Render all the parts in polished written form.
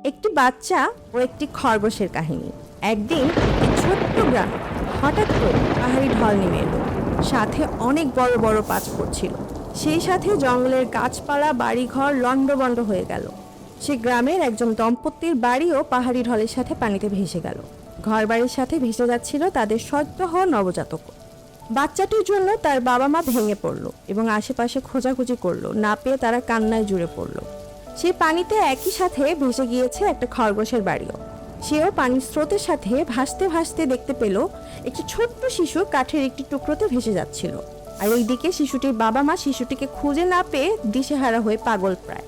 একটি বাচ্চা ও একটি খরগোশের কাহিনী। একদিন একটি ছোট্ট গ্রামে হঠাৎ করে পাহাড়ি ঢল নেমে এলো। সাথে অনেক বড় বড় পাথর ছিল। সেই সাথে জঙ্গলের গাছপালা বাড়িঘর লণ্ডভণ্ড হয়ে গেল। সে গ্রামের একজন দম্পতির বাড়িও পাহাড়ি ঢলের সাথে পানিতে ভেসে গেল। ঘরবাড়ির সাথে ভেসে যাচ্ছিল তাদের সদ্য হওয়া নবজাতক। বাচ্চাটির জন্য তার বাবা মা ভেঙে পড়লো এবং আশেপাশে খোঁজাখুঁজি করলো। না পেয়ে তারা কান্নায় জুড়ে পড়লো। সেই পানিতে একই সাথে ভেসে গিয়েছে একটা খরগোশের বাড়িও। সেও পানির স্রোতের সাথে ভাসতে ভাসতে দেখতে পেল একটি ছোট্ট শিশু কাঠের একটি টুকরোতে ভেসে যাচ্ছিল। আর ওইদিকে শিশুটির বাবা মা শিশুটিকে খুঁজে না পেয়ে দিশেহারা হয়ে পাগল প্রায়।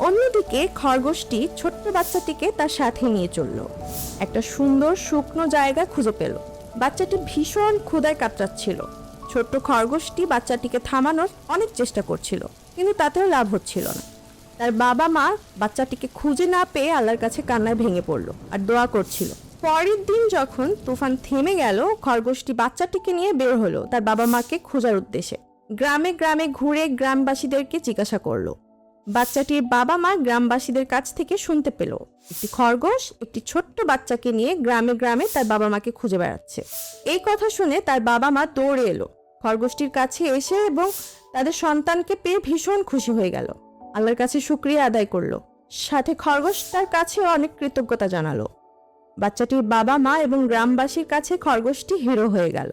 অন্যদিকে খরগোশটি ছোট্ট বাচ্চাটিকে তার সাথে নিয়ে চলল। একটা সুন্দর শুকনো জায়গা খুঁজে পেল। বাচ্চাটি ভীষণ ক্ষুধায় কাতরাচ্ছিল। ছোট্ট খরগোশটি বাচ্চাটিকে থামানোর অনেক চেষ্টা করছিল, কিন্তু তাতেও লাভ হচ্ছিল না। তার বাবা মা বাচ্চাটিকে খুঁজে না পেয়ে আল্লাহর কাছে কান্নায় ভেঙে পড়লো আর দোয়া করছিল। পরের দিন যখন তুফান থেমে গেল, খরগোশটি বাচ্চাটিকে নিয়ে বের হলো তার বাবা মাকে খোঁজার উদ্দেশ্যে। গ্রামে গ্রামে ঘুরে গ্রামবাসীদেরকে জিজ্ঞাসা করলো। বাচ্চাটির বাবা মা গ্রামবাসীদের কাছ থেকে শুনতে পেল একটি খরগোশ একটি ছোট্ট বাচ্চাকে নিয়ে গ্রামে গ্রামে তার বাবা মাকে খুঁজে বেড়াচ্ছে। এই কথা শুনে তার বাবা মা দৌড়ে এলো খরগোশটির কাছে এসে এবং তাদের সন্তানকে পেয়ে ভীষণ খুশি হয়ে গেল। আল্লাহর কাছে শুকরিয়া আদায় করলো। সাথে খরগোশ তার কাছে অনেক কৃতজ্ঞতা জানালো। বাচ্চাটির বাবা মা এবং গ্রামবাসীর কাছে খরগোশটি হিরো হয়ে গেল।